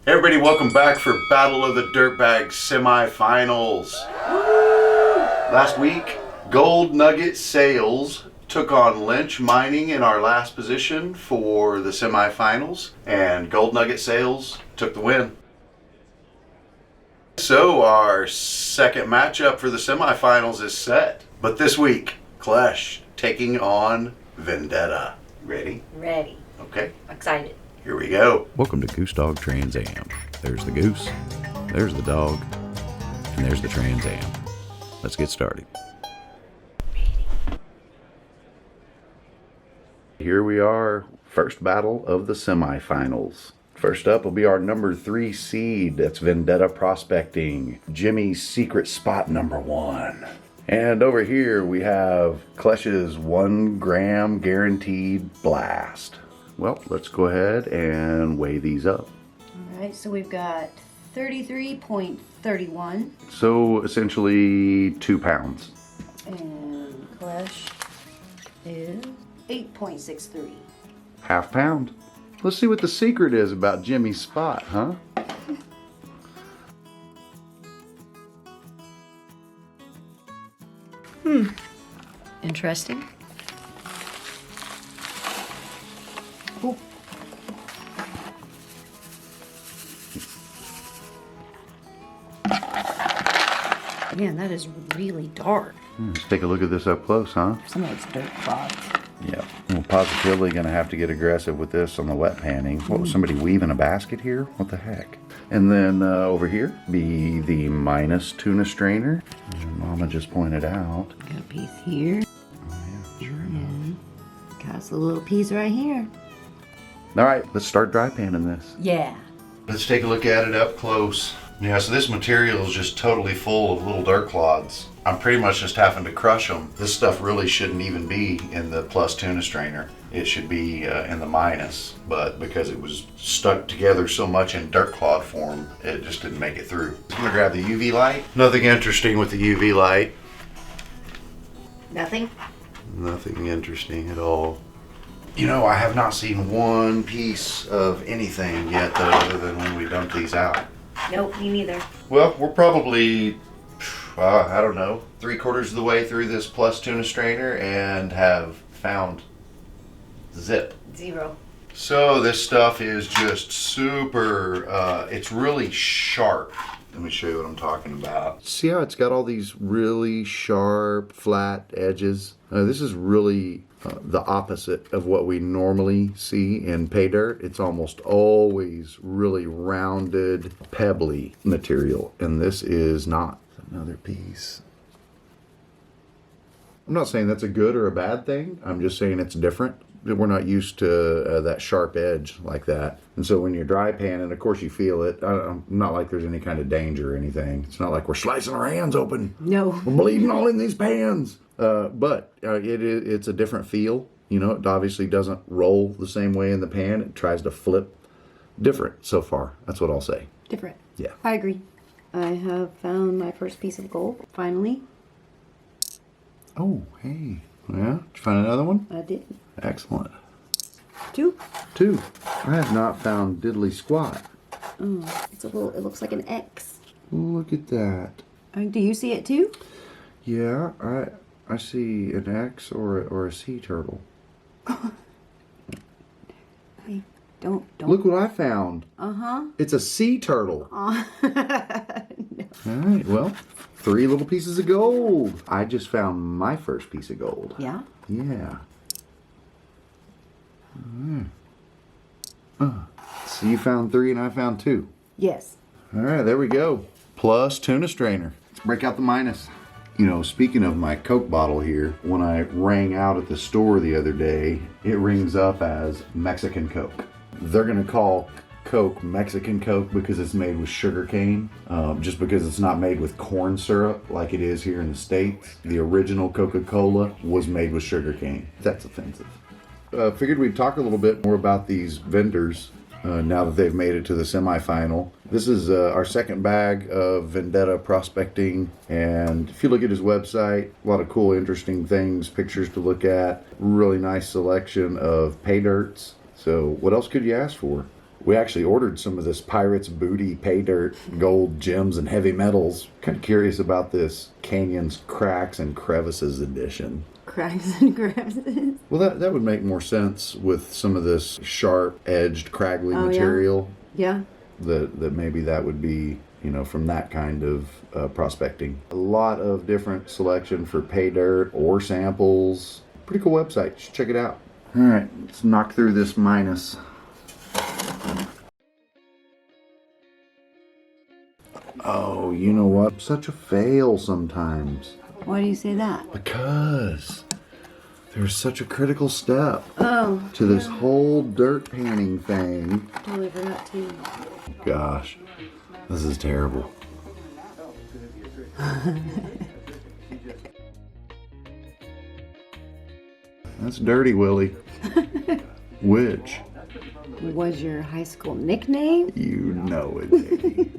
Hey everybody, welcome back for Battle of the Dirtbags semifinals. Last week, Gold Nugget Sales took on Lynch Mining in our last position for the semifinals, and Gold Nugget Sales took the win. So our second matchup for the semifinals is set. But this week, Klesh taking on Vendetta. Ready? Ready. Okay. Excited. Here we go. Welcome to Goose Dog Trans Am. There's the goose, there's the dog, and there's the Trans Am. Let's get started. Here we are, first battle of the semifinals. First up will be our number 3 seed. That's Vendetta Prospecting, Jimmy's secret spot number 1. And over here we have Klesh's 1 gram guaranteed blast. Well, let's go ahead and weigh these up. All right, so we've got 33.31. So essentially 2 pounds. And Klesh is 8.63. Half pound. Let's see what the secret is about Jimmy's spot, huh? Interesting. Ooh. Man, that is really dark. Let's take a look at this up close, huh? Some of it's dirt clods. Yeah, we're positively going to have to get aggressive with this on the wet panning. What, was somebody weaving a basket here? What the heck? And then over here be the minus tuna strainer. And Mama just pointed out. Got a piece here. Oh, yeah, sure enough. Got a little piece right here. All right, let's start dry panning this. Yeah. Let's take a look at it up close. Yeah, so this material is just totally full of little dirt clods. I'm pretty much just having to crush them. This stuff really shouldn't even be in the plus tuna strainer. It should be in the minus, but because it was stuck together so much in dirt clod form, it just didn't make it through. I'm gonna grab the UV light. Nothing interesting with the UV light. Nothing? Nothing interesting at all. You know, I have not seen one piece of anything yet, though, other than when we dump these out. Nope, me neither. Well, we're probably, I don't know, 3/4 of the way through this plus tuna strainer and have found zip. 0. So this stuff is just super, it's really sharp. Let me show you what I'm talking about. See how it's got all these really sharp, flat edges? This is really the opposite of what we normally see in pay dirt. It's almost always really rounded, pebbly material, and this is not. Another piece. I'm not saying that's a good or a bad thing. I'm just saying it's different. We're not used to that sharp edge like that. And so when you're dry panning, of course you feel it. Not like there's any kind of danger or anything. It's not like we're slicing our hands open. No. We're bleeding all in these pans. But it's a different feel. You know, it obviously doesn't roll the same way in the pan. It tries to flip different so far. That's what I'll say. Different. Yeah. I agree. I have found my first piece of gold, finally. Oh, hey. Yeah? Did you find another one? I did. Excellent. 2. 2. I have not found diddly squat. Oh, it looks like an X. Look at that. Do you see it too? Yeah, I see an X or a sea turtle. Hey, don't. Look what I found. Uh-huh. It's a sea turtle. No. All right, well, 3 little pieces of gold. I just found my first piece of gold. Yeah? Yeah. So you found 3 and I found 2. Yes. All right, there we go. Plus tuna strainer. Let's break out the minus. You know, speaking of my Coke bottle here, when I rang out at the store the other day, it rings up as Mexican Coke. They're going to call Coke Mexican Coke because it's made with sugar cane, just because it's not made with corn syrup like it is here in the States. The original Coca-Cola was made with sugar cane. That's offensive. Figured we'd talk a little bit more about these vendors now that they've made it to the semifinal. This is our second bag of Vendetta Prospecting, and if you look at his website, a lot of cool, interesting things, pictures to look at, really nice selection of pay dirts. So what else could you ask for? We actually ordered some of this Pirate's Booty Pay Dirt Gold Gems and Heavy Metals. Kind of curious about this Canyons Cracks and Crevices edition. Cracks and crevices. Well, that would make more sense with some of this sharp-edged, craggly material. Yeah. That maybe that would be, you know, from that kind of prospecting. A lot of different selection for pay dirt or samples. Pretty cool website. You should check it out. All right, let's knock through this minus. Oh, you know what? Such a fail sometimes. Why do you say that? Because there's such a critical step Oh. to this whole dirt panning thing. Totally forgot to. Gosh, this is terrible. That's dirty, Willy. Which? Was your high school nickname? You know it, baby.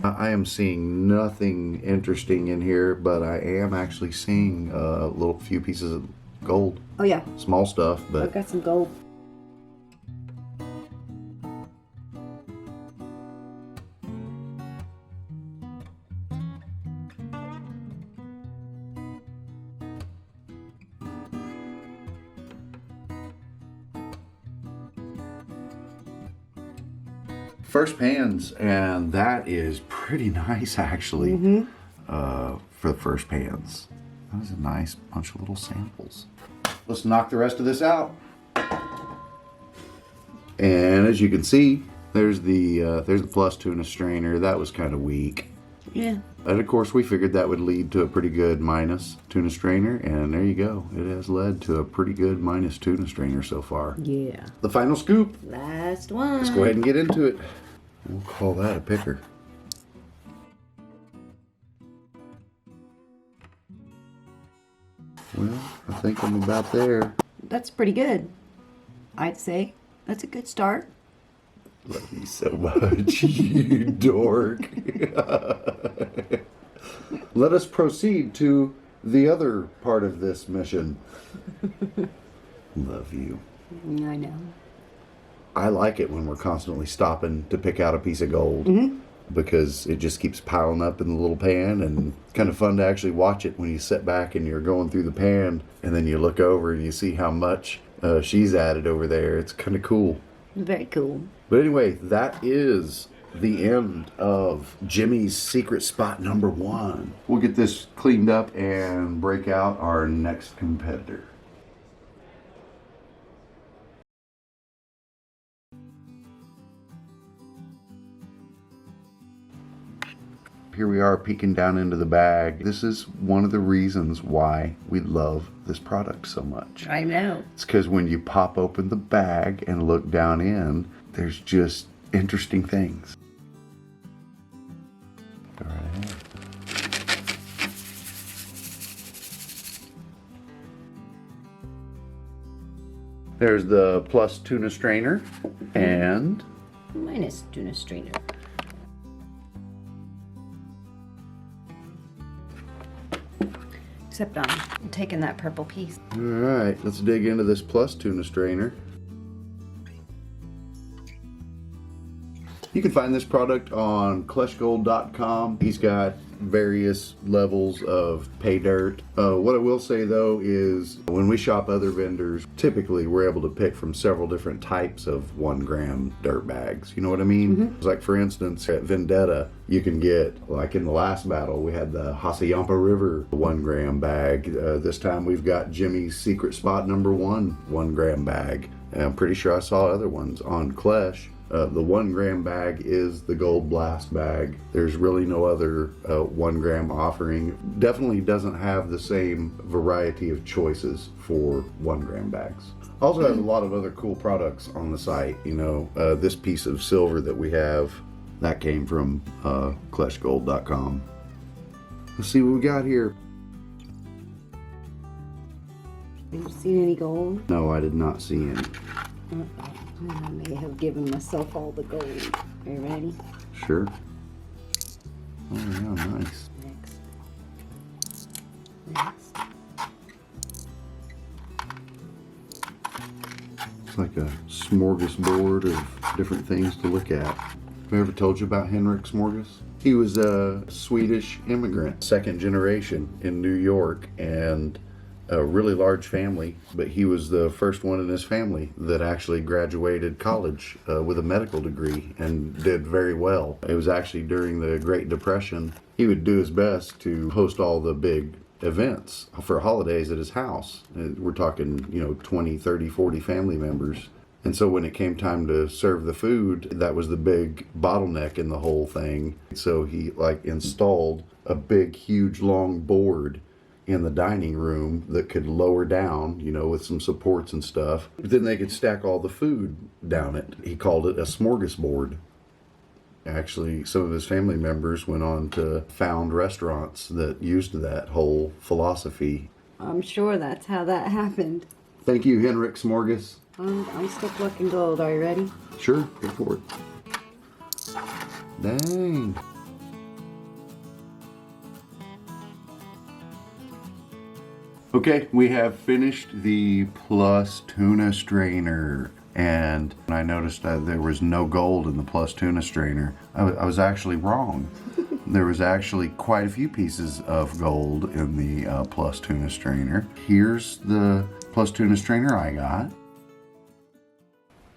I am seeing nothing interesting in here, but I am actually seeing a little few pieces of gold. Oh yeah. Small stuff, I've but got some gold. first pans, and that is pretty nice actually. For the first pans. That was a nice bunch of little samples. Let's knock the rest of this out. And as you can see, there's the plus tuna strainer. That was kind of weak. Yeah. And of course we figured that would lead to a pretty good minus tuna strainer, and there you go. It has led to a pretty good minus tuna strainer so far. Yeah. The final scoop. Last one. Let's go ahead and get into it. We'll call that a picker. Well, I think I'm about there. That's pretty good. I'd say that's a good start. Love you so much, you dork. Let us proceed to the other part of this mission. Love you. I know. I like it when we're constantly stopping to pick out a piece of gold. Because it just keeps piling up in the little pan, and it's kind of fun to actually watch it when you sit back and you're going through the pan and then you look over and you see how much she's added over there. It's kind of cool. Very cool. But anyway, that is the end of Jimmy's secret spot number 1. We'll get this cleaned up and break out our next competitor. Here we are peeking down into the bag. This is one of the reasons why we love this product so much. I know. It's because when you pop open the bag and look down in, there's just interesting things. Go right ahead. There's the plus tuna strainer and Minus tuna strainer. Except I'm taking that purple piece. all right, let's dig into this plus tuna strainer. You can find this product on KleshGold.com. He's got various levels of pay dirt. What I will say though is when we shop other vendors, typically we're able to pick from several different types of 1 gram dirt bags. You know what I mean? Like for instance, at Vendetta, you can get, like in the last battle, we had the Hassayampa River 1 gram bag. This time we've got Jimmy's secret spot number 1 gram bag. And I'm pretty sure I saw other ones on Klesh. The 1 gram bag is the Gold Blast bag. There's really no other 1 gram offering. Definitely doesn't have the same variety of choices for 1 gram bags. Also has a lot of other cool products on the site. You know, this piece of silver that we have, that came from KleshGold.com. Let's see what we got here. Have you seen any gold? No, I did not see any. I may have given myself all the gold. Are you ready? Sure. Oh yeah, nice. Next. Looks like a smorgasbord of different things to look at. Have I ever told you about Henrik Smorgas? He was a Swedish immigrant, second generation in New York, and a really large family, but he was the first one in his family that actually graduated college with a medical degree and did very well. It was actually during the Great Depression. He would do his best to host all the big events for holidays at his house. We're talking, 20, 30, 40 family members. And so when it came time to serve the food, that was the big bottleneck in the whole thing. So he installed a big, huge, long board in the dining room that could lower down, with some supports and stuff. But then they could stack all the food down it. He called it a smorgasbord. Actually, some of his family members went on to found restaurants that used that whole philosophy. I'm sure that's how that happened. Thank you, Henrik Smorgas. I'm still collecting gold. Are you ready? Sure, go for it. Dang. Okay, we have finished the plus tuna strainer. And I noticed that there was no gold in the plus tuna strainer. I was actually wrong. There was actually quite a few pieces of gold in the plus tuna strainer. Here's the plus tuna strainer I got.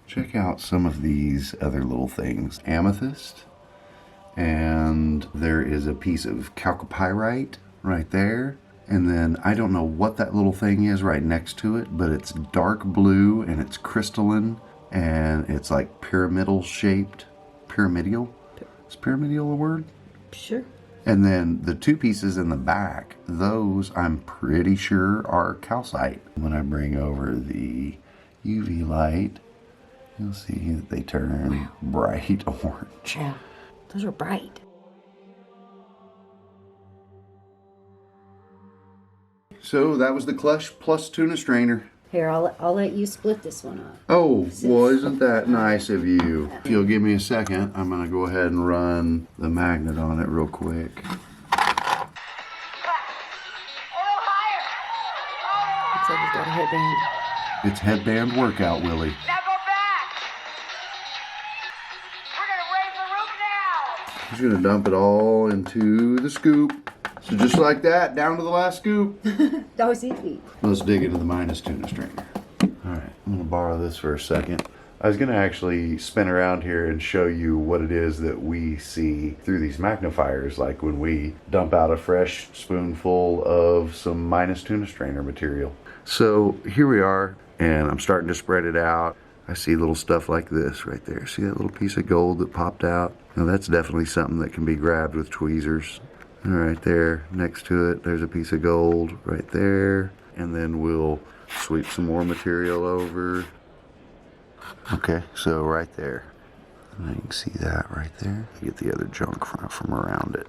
Check out some of these other little things. Amethyst. And there is a piece of chalcopyrite right there. And then I don't know what that little thing is right next to it, but it's dark blue and it's crystalline and it's like pyramidal shaped. Pyramidal? Is pyramidal a word? Sure. And then the two pieces in the back, those I'm pretty sure are calcite. When I bring over the UV light, you'll see that they turn bright orange. Yeah, those are bright. So that was the Klesh plus tuna strainer. Here, I'll let you split this one up. Oh, well, isn't that nice of you? If you'll give me a second, I'm going to go ahead and run the magnet on it real quick. Looks like he's got a headband. It's headband workout, Willy. Now go back! We're gonna raise the roof now! He's going to dump it all into the scoop. So just like that, down to the last scoop. That was easy. Let's dig into the minus tuna strainer. All right, I'm going to borrow this for a second. I was going to actually spin around here and show you what it is that we see through these magnifiers, like when we dump out a fresh spoonful of some minus tuna strainer material. So here we are, and I'm starting to spread it out. I see little stuff like this right there. See that little piece of gold that popped out? Now that's definitely something that can be grabbed with tweezers. And right there next to it, there's a piece of gold right there. And then we'll sweep some more material over. Okay, so right there. And you can see that right there. Get the other junk from around it.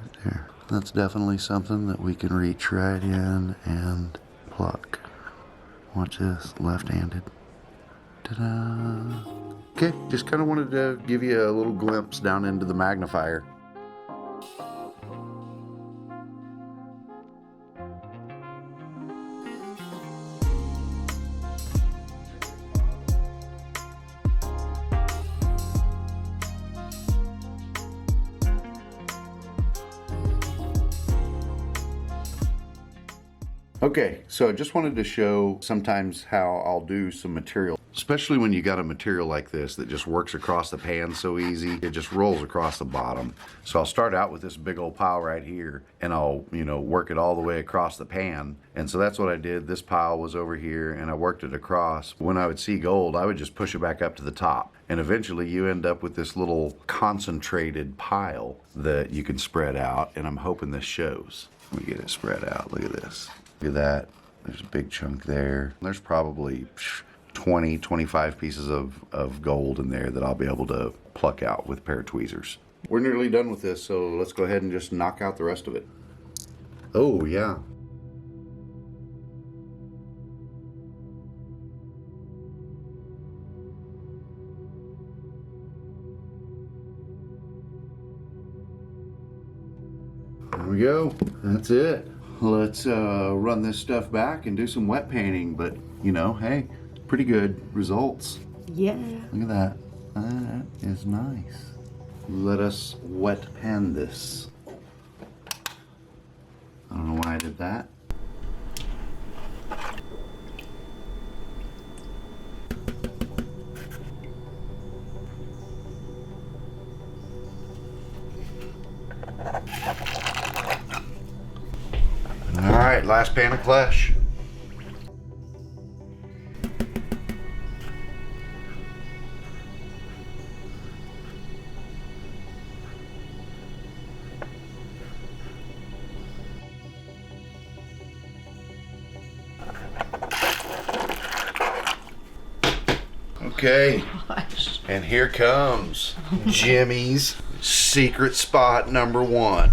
Right there. That's definitely something that we can reach right in and pluck. Watch this, left-handed. Ta-da! Okay, just kind of wanted to give you a little glimpse down into the magnifier. Okay, so I just wanted to show sometimes how I'll do some material, especially when you got a material like this that just works across the pan so easy. It just rolls across the bottom. So I'll start out with this big old pile right here, and I'll, work it all the way across the pan. And so that's what I did. This pile was over here, and I worked it across. When I would see gold, I would just push it back up to the top. And eventually you end up with this little concentrated pile that you can spread out, and I'm hoping this shows. Let me get it spread out. Look at this. Look at that. There's a big chunk there. There's probably 20, 25 pieces of gold in there that I'll be able to pluck out with a pair of tweezers. We're nearly done with this, so let's go ahead and just knock out the rest of it. Oh, yeah. There we go. That's it. Let's run this stuff back and do some wet painting, but you know, hey, pretty good results. Yeah. Look at that. That is nice. Let us wet pan this. I don't know why I did that. All right, last pan of Klesh. Okay, and here comes Jimmy's secret spot number 1.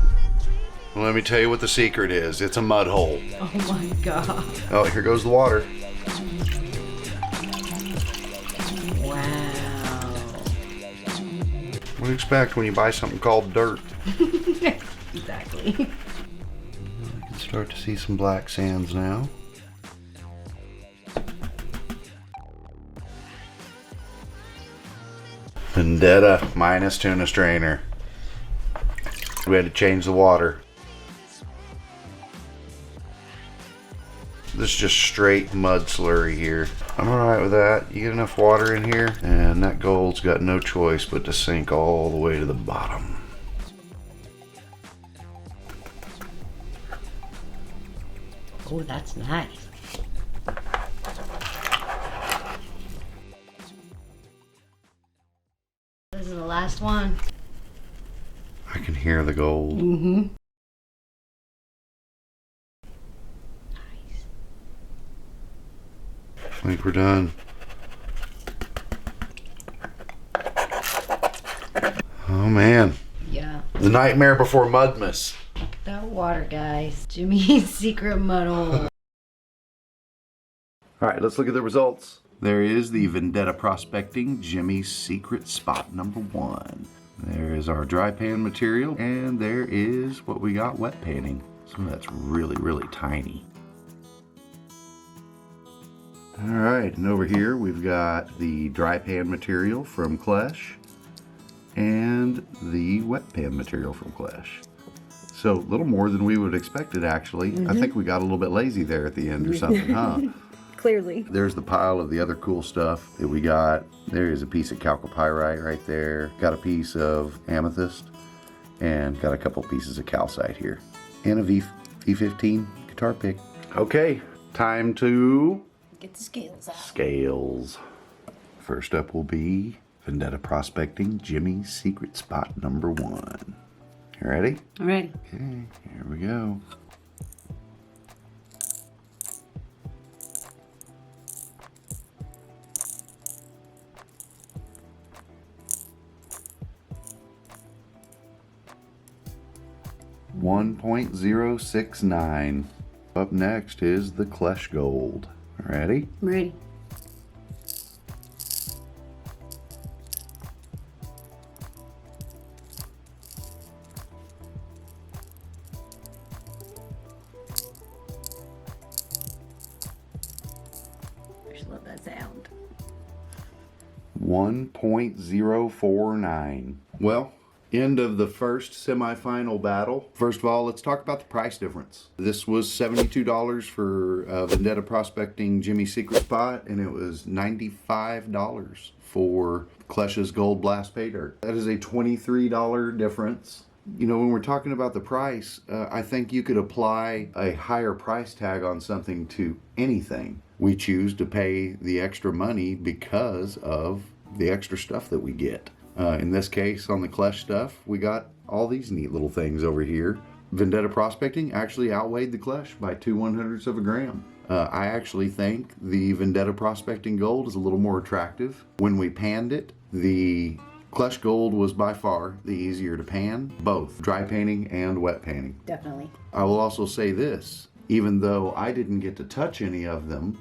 Well, let me tell you what the secret is. It's a mud hole. Oh my God. Oh, here goes the water. Wow. What do you expect when you buy something called dirt? Exactly. I can start to see some black sands now. Vendetta minus tuna strainer. We had to change the water. This is just straight mud slurry here. I'm alright with that. You get enough water in here, and that gold's got no choice but to sink all the way to the bottom. Oh, that's nice. This is the last one. I can hear the gold. Mm-hmm. Nice. I think we're done. Oh man. Yeah. The nightmare before Mudmas. That water, guys. Jimmy's secret mud hole. Alright, let's look at the results. There is the Vendetta Prospecting Jimmy's secret spot number 1. There is our dry pan material, and there is what we got wet panning. Some of that's really, really tiny. Alright, and over here we've got the dry pan material from Klesh and the wet pan material from Klesh. So a little more than we would have expected, actually. I think we got a little bit lazy there at the end or something, huh? Clearly. There's the pile of the other cool stuff that we got. There is a piece of chalcopyrite right there. Got a piece of amethyst and got a couple pieces of calcite here. And a V15 guitar pick. Okay, time to Get the scales out. scales. First up will be Vendetta Prospecting Jimmy's secret spot number 1. You ready? All right. Okay, here we go. .069. Up next is the Klesh Gold. Ready? I'm ready. I just love that sound. 1.049. Well, end of the first semifinal battle. First of all, let's talk about the price difference. This was $72 for Vendetta Prospecting Jimmy's Secret Spot, and it was $95 for Klesh's Gold Blast Pay Dirt. That is a $23 difference. You know, when we're talking about the price, I think you could apply a higher price tag on something to anything. We choose to pay the extra money because of the extra stuff that we get. In this case, on the Klesh stuff, we got all these neat little things over here. Vendetta Prospecting actually outweighed the Klesh by 2/100ths of a gram. I actually think the Vendetta Prospecting Gold is a little more attractive. When we panned it, the Klesh Gold was by far the easier to pan, both dry panning and wet panning. Definitely. I will also say this, even though I didn't get to touch any of them,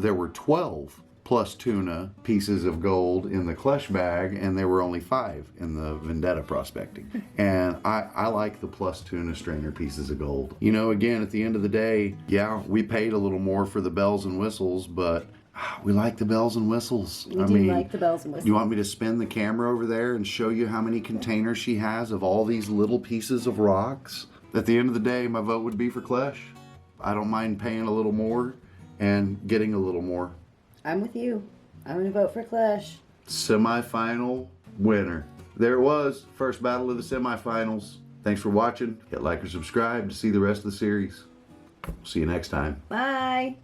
there were 12 plus tuna pieces of gold in the Klesh bag, and there were only 5 in the Vendetta Prospecting. And I like the plus tuna strainer pieces of gold. You know, again, at the end of the day, yeah, we paid a little more for the bells and whistles, but we like the bells and whistles. We do like the bells and whistles. You want me to spin the camera over there and show you how many containers she has of all these little pieces of rocks? At the end of the day, my vote would be for Klesh. I don't mind paying a little more and getting a little more. I'm with you. I'm going to vote for Klesh. Semi-final winner. There it was, first battle of the semifinals. Thanks for watching. Hit like or subscribe to see the rest of the series. See you next time. Bye.